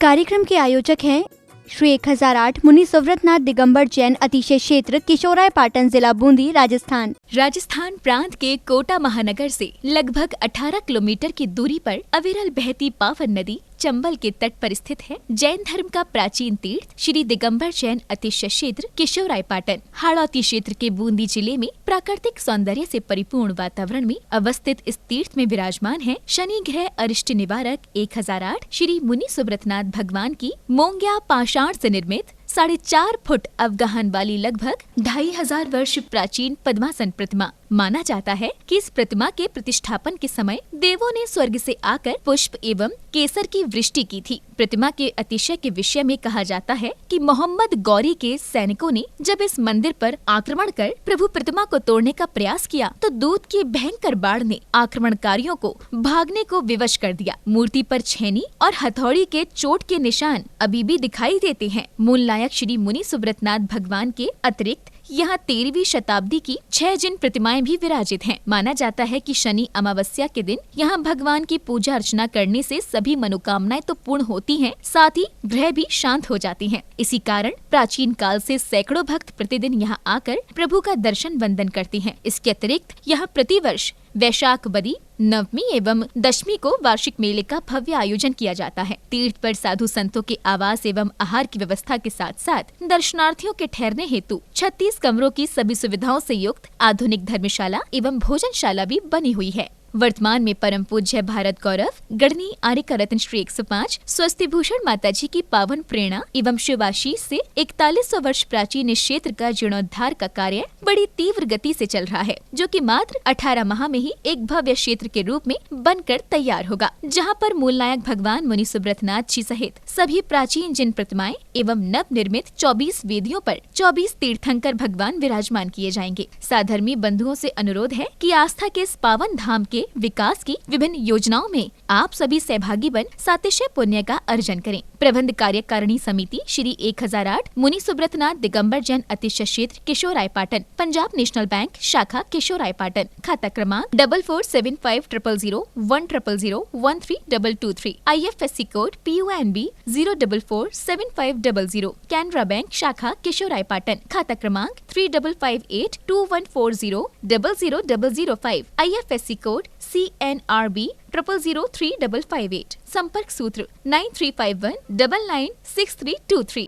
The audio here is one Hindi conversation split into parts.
कार्यक्रम के आयोजक हैं श्री 1008 मुनि सुव्रतनाथ दिगंबर जैन अतिशय क्षेत्र किशोराय पाटन जिला बूंदी राजस्थान। राजस्थान प्रांत के कोटा महानगर से लगभग 18 किलोमीटर की दूरी पर अविरल बहती पावन नदी चंबल के तट पर स्थित है। जैन धर्म का प्राचीन तीर्थ श्री दिगंबर जैन अतिशय क्षेत्र किशोराय पाटन हाड़ौती क्षेत्र के बूंदी जिले में प्राकृतिक सौंदर्य से परिपूर्ण वातावरण में अवस्थित इस तीर्थ में विराजमान है शनि ग्रह अरिष्ट निवारक 1008 श्री मुनि सुव्रतनाथ भगवान की मोंग्या पाषाण से निर्मित 4.5 फुट अवगाहन वाली लगभग 2500 वर्ष प्राचीन पद्मासन प्रतिमा। माना जाता है कि इस प्रतिमा के प्रतिष्ठापन के समय देवों ने स्वर्ग से आकर पुष्प एवं केसर की वृष्टि की थी। प्रतिमा के अतिशय के विषय में कहा जाता है कि मोहम्मद गौरी के सैनिकों ने जब इस मंदिर पर आक्रमण कर प्रभु प्रतिमा को तोड़ने का प्रयास किया तो दूत की भयंकर बाढ़ ने आक्रमणकारियों को भागने को विवश कर दिया। मूर्ति पर छेनी और हथौड़ी के चोट के निशान अभी भी दिखाई देते हैं। मूल नायक श्री मुनि सुव्रतनाथ भगवान के अतिरिक्त यहाँ 13वीं शताब्दी की 6 जिन प्रतिमाएं भी विराजित हैं। माना जाता है कि शनि अमावस्या के दिन यहाँ भगवान की पूजा अर्चना करने से सभी मनोकामनाएं तो पूर्ण होती हैं, साथ ही ग्रह भी शांत हो जाती हैं। इसी कारण प्राचीन काल से सैकड़ों भक्त प्रतिदिन यहाँ आकर प्रभु का दर्शन वंदन करते हैं। इसके अतिरिक्त यहाँ प्रतिवर्ष वैशाख बदी नवमी एवं दशमी को वार्षिक मेले का भव्य आयोजन किया जाता है। तीर्थ पर साधु संतों के आवास एवं आहार की व्यवस्था के साथ साथ दर्शनार्थियों के ठहरने हेतु 36 कमरों की सभी सुविधाओं से युक्त आधुनिक धर्मशाला एवं भोजनशाला भी बनी हुई है। वर्तमान में परम पूज्य भारत गौरव गढ़नी आर्यका रत्न श्री 105 स्वस्ति भूषण माता जी की पावन प्रेरणा एवं शिवाशीष से 4100 वर्ष प्राचीन इस क्षेत्र का जीर्णोद्धार का कार्य बड़ी तीव्र गति से चल रहा है, जो कि मात्र 18 माह में ही एक भव्य क्षेत्र के रूप में बनकर तैयार होगा, जहां पर मूल नायक भगवान मुनि सुव्रतनाथ जी सहित सभी प्राचीन जिन प्रतिमाएं एवं नव निर्मित 24 वेदियों पर 24 तीर्थंकर भगवान विराजमान किए जाएंगे। साधर्मी बंधुओं से अनुरोध है कि आस्था के इस पावन धाम के विकास की विभिन्न योजनाओं में आप सभी सहभागी बन सातिशय पुण्य का अर्जन करें। प्रबंध कार्यकारिणी समिति श्री 1008 मुनि सुव्रतनाथ दिगंबर जैन अतिशय क्षेत्र किशोराय पाटन, पंजाब नेशनल बैंक शाखा किशोराय पाटन, खाता क्रमांक 4475000100132223, IFSC code PUNB 0447500, Canara bank शाखा किशोराय पाटन, खाता क्रमांक 358214000005, IFSC कोड CNRB 00035558, संपर्क सूत्र 9351996323।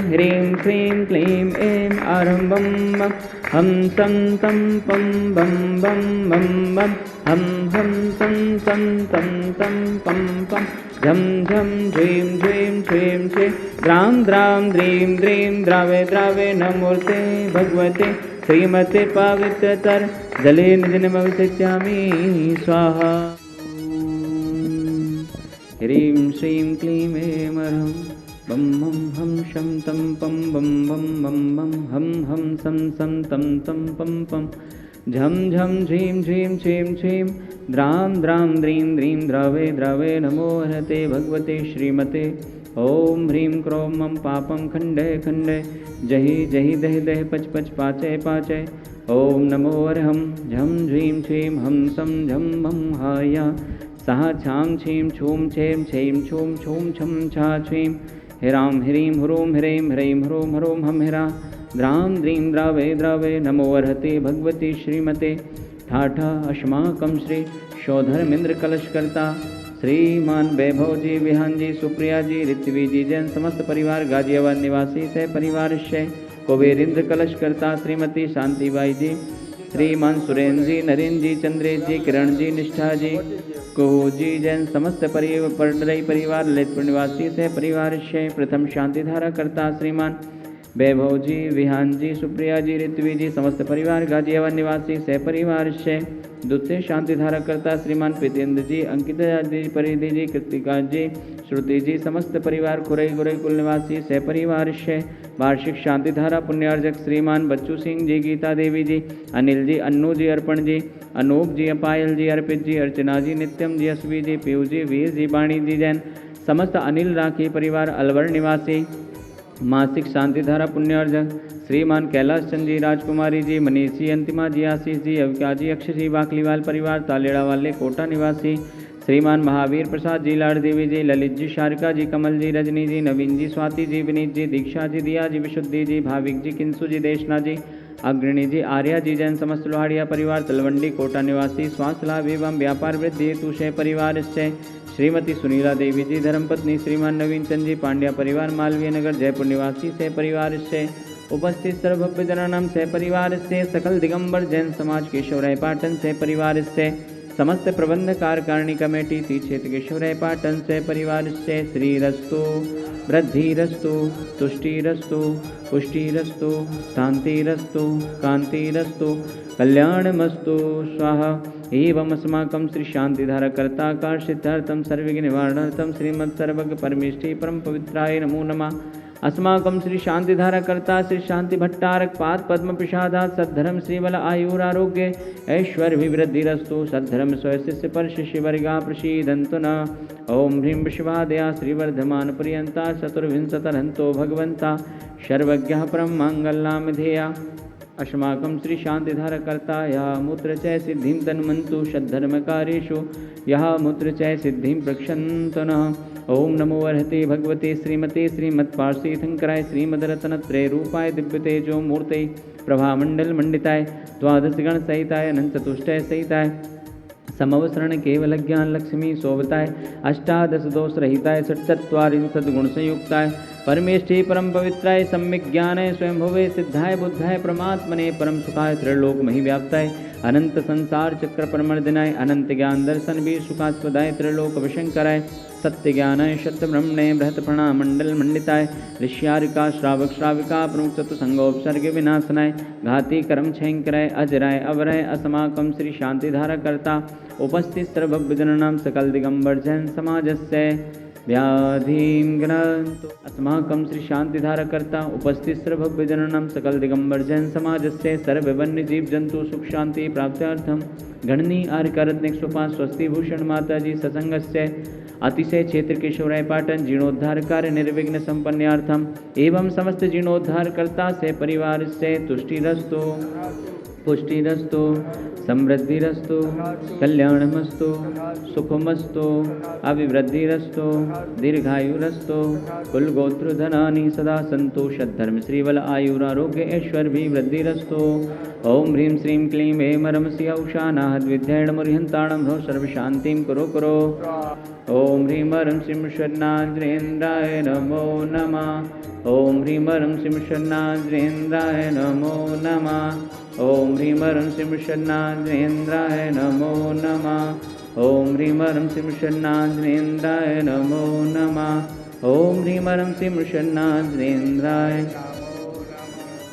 ह्रीं श्रीं क्लीं ऐं आरंभं हम सं तं पं बं बं बं बं हम सं तं तं तं पं पं झं झं झ्रीं झ्रीं श्रीं श्रीं द्रां द्रां द्रीं द्रीं द्रावे द्रावे नमोऽर्ते भगवते श्रीमते पवित्रतर जले निजनमविषयामि स्वाहा। ह्रीं श्रीं क्लीं ऐं अरहं बम हम हम शम तम पम बम बम बम बम हम सं सं तं तं पम पम झम झम झीं झीं छीं छीं द्रां द्रां द्रीं द्रीं द्रावे द्रावे नमो हरते भगवते श्रीमते ओम ह्रीं क्रों मम पापं खंडय खंडय जहि जहि दह दह पच पच पाचय पाचय ओम नमो अर्हं झं झीं छीं हम सं झं भं हाया सह छां छीं छूं छें छीं छूं छूं छं छा छीं ह्रां ह्रीं ह्रूं ह्रीं ह्रीं ह्रूं ह्रूं हम ह्रा द्रां द्रीं द्रावे द्रावे नमो अर्हते भगवती श्रीमते ठाठा अस्माकं श्री शोधर्मेंद्र कलशकर्ता श्रीमान वैभव जी विहान जी सुप्रिया जी ऋत्वी जी जैन समस्त परिवार गाजियाबाद निवासी सह परिवार कुबेरेंद्र कलशकर्ता श्रीमती शांतिबाई जी श्रीमान सुरेंद्र जी नरेंद्र जी चंद्रेश जी किरण जी निष्ठा जी कुहू जी जैन समस्त परिवार ललितपुर निवासी सह परिवार प्रथम शांतिधारा करता श्रीमान वैभव जी विहान जी सुप्रिया जी ऋत्वी जी समस्त परिवार गाजियाबाद निवासी सह परिवार द्वितीय शांतिधारा करता श्रीमान प्रीतेंद्र जी अंकिता जी परिधि जी कृतिका जी श्रुति जी समस्त परिवार खुरई गुरई कुल निवासी सह परिवार वार्षिक शांतिधारा पुण्यार्जक श्रीमान बच्चू सिंह जी गीता देवी जी अनिल जी अन्नू जी अर्पण जी अनूप जी अपायल जी अर्पित जी अर्चना जी नित्यम जी अस्वी जी पीयू जी वीर जी वाणी जी जैन समस्त अनिल राखी परिवार अलवर निवासी मासिक शांतिधारा पुण्यार्जक श्रीमान कैलाश चंद जी राजकुमारी जी मनीष जी अंतिमा जी आशीष जी अविका जी अक्षय जी वाकलीवाल परिवार तालेड़ा वाले कोटा निवासी श्रीमान महावीर प्रसाद जी, लाड़ देवी जी, ललित जी, शारिका जी, कमल जी, रजनी जी, नवीन जी, स्वाति जी, विनीत जी, दीक्षा जी, दिया जी, विशुद्धि जी, भाविक जी, किंसु जी, देशना जी, अग्रणी जी, आर्या जी, जैन समस्त लोहाड़िया परिवार, तलवंडी कोटा निवासी, स्वास्थ्य लाभ एवं व्यापार वृद्धि हेतु शय परिवार से श्रीमती सुनीला देवी जी, धर्मपत्नी श्रीमान नवीन चंद जी, पांड्या परिवार, मालवीय नगर जयपुर निवासी से परिवार से उपस्थित सर्वभव्य जनानाम से परिवार से सकल दिगंबर जैन समाज केशवराय पाटन से परिवार से समस्त प्रबंध कार्यकारिणी कमेटी ती क्षेत्र केशवराय पाटन से परिवार से श्रीरस्तु वृद्धिरस्तु तुष्टिरस्तु पुष्टिरस्तु शांतिरस्तु कांतिरस्तु कल्याणमस्तु स्वाहा। एवं अस्माकं श्री शांतिधारकर्ता कार सिद्धार्थम सर्वविघ्न निवारणार्थम श्रीमत् सर्वज्ञ परमेष्ठी परम पवित्राय नमो नमः। अस्माकं श्री शांतिधारकर्ता श्री शांति भट्टारक पाद पद्म प्रसादात सद्धर्म श्रीबल आयुरारोग्य ऐश्वर्यभिवृद्धिरस्तु सद्धर्म स्वशिष्य पर शिष्य वर्गा प्रसीदन्तु न। ओम ह्रीं विश्वादया श्रीवर्धमान पर्यंता चतुर्विंशतिरहंतो भगवंता सर्वज्ञः परम मंगलामिधेया। अस्माकं श्री शांतिधारकर्ता यः मूत्र च सिद्धिं तन्मन्तु षद्धर्मकार्येषु यः मूत्र च सिद्धिं प्रक्षन्तु नः। ओम नमो अर्हते भगवते श्रीमते श्रीमत्पार्श्वीशंकराय श्रीमद्रत्नत्रय रूपाय दिव्य तेजो मूर्ते प्रभामंडल मंडिताय द्वादशगण सहिताय अनंत चतुष्टय सहिताय समवसरण केवल ज्ञान लक्ष्मी शोभताय अष्टादश दोष रहिताय षट्चत्वारिंशत् गुण संयुक्ताय परमेष्ठी परम पवित्राय सम्यक ज्ञानाय स्वयंभुवे सिद्धाय बुद्धाय परमात्मने परम सुखाय त्रिलोक मही व्याप्ताय अनंत संसार चक्र परमर्दिनाय अनंत ज्ञान दर्शन भी सुखास्पदाय त्रिलोक विशंकराय सत्य ज्ञानाय शत्र ब्रह्मणे बृहत प्रणामंडल मंडिताय ऋष्यारिका श्रावक श्राविका प्रमुख चतुसंगोपसर्ग विनाशनाय घाती कर्म क्षयंकराय अजराय अवराय अस्माकं श्री शांतिधारकर्ता उपस्थित सर्वभजनानां सकल दिगंबर जैन समाजस्य व्याधिं गणन्तु। अस्माकं श्री शांतिधारकर्ता उपस्थित सर्वभजनानां सकल दिगंबर जैन समाजस्य सर्व वन्य जीव जंतु सुख शांति प्राप्त्यर्थं गणनी आर्यकारत्निक सुपा स्वस्ति भूषण माता जी सत्संगस्य अतिशय क्षेत्र केशवराय पाटन जीर्णोद्धार कार्य निर्विघ्न संपन्नार्थम एवं समस्त जीर्णोद्धारकर्ता से परिवार से तुष्टिरस्तु पुष्टिरस्तु समृद्धिरस्तु कल्याणमस्तु सुखमस्तु अभिवृद्धिरस्तु दीर्घायुरस्तु कुलगोत्रधनानि सदा सन्तु षद्धर्म श्रीबल आयुरारोग्य ऐश्वर्यभिवृद्धिरस्तु। ओम ह्रीं श्रीं क्लीं ऐं रमसि औषानाहद्विद्यैर्मुर्हन्ताणं ह्रो सर्वशान्तिं कुरु कुरु। ओम ह्रीं ह्रीं श्रीं शरणाञ्जनेन्द्राय नमो नमः। ओम ह्रीं ह्रीं श्रीं शरणाञ्जनेन्द्राय नमो नमः। ओम ह्रीं ह्रीं श्रीं शरणाञ्जनेन्द्राय नमो नमः। ओम ह्रीं ह्रीं श्रीं शरणाञ्जनेन्द्राय नमो नमः। ओम ह्रीं ह्रीं श्रीं शरणाञ्जनेन्द्राय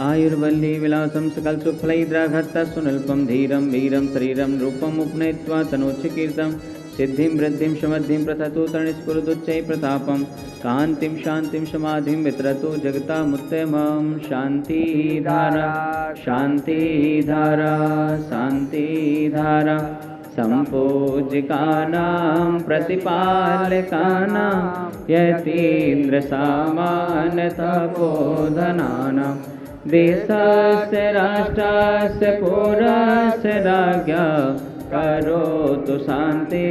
आयुर्वल्ली विलासं सकल सुफलैर्द्राघत्त सुनल्पं धीरं वीरं शरीरं रूपम् उपनयित्वा तनोच्चकीर्तं सिद्धिं वृद्धिं समृद्धिं प्रथतु तरणस्फुरदुच्चै प्रतापं कान्तिं शान्तिं समाधिं वितरतु जगतामुत्तमं। शान्तिधारा शान्तिधारा शान्तिधारा सम्पूज्यकानां प्रतिपालकानां यतीन्द्रसामान्यतपोधनानां देशस्य राष्ट्रस्य पुरस्य राज्ञा करोतु शान्ति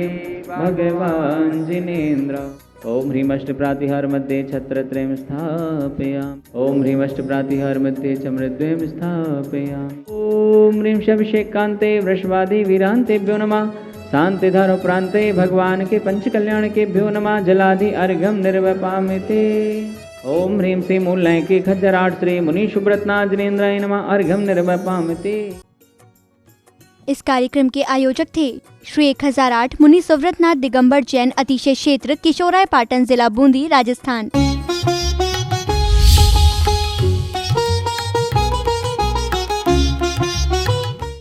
भगवान् जिनेन्द्र। ओम ह्रीं अष्टप्रातिहार मध्ये छत्रत्रयं स्थापयामि। ओम ह्रीं अष्टप्रातिहार मध्ये च मृद्वयं स्थापयामि। ओम ह्रीं शभिषेकान्ते वृषभादि वीरान्तेभ्यो नमः। शान्तिधारो प्रान्ते भगवान के पंच कल्याणकेभ्यो नमः। जलादि अर्घ्यं निर्वपामिते। ओम ह्रीं श्रीं मूलनायके खज्जराट श्री मुनि सुब्रतनाथ जिनेन्द्राय नमः। अर्घ्यं निर्वपामिते। इस कार्यक्रम के आयोजक थे श्री 1008 मुनि सुव्रतनाथ दिगंबर जैन अतिशय क्षेत्र किशोराय पाटन जिला बूंदी राजस्थान।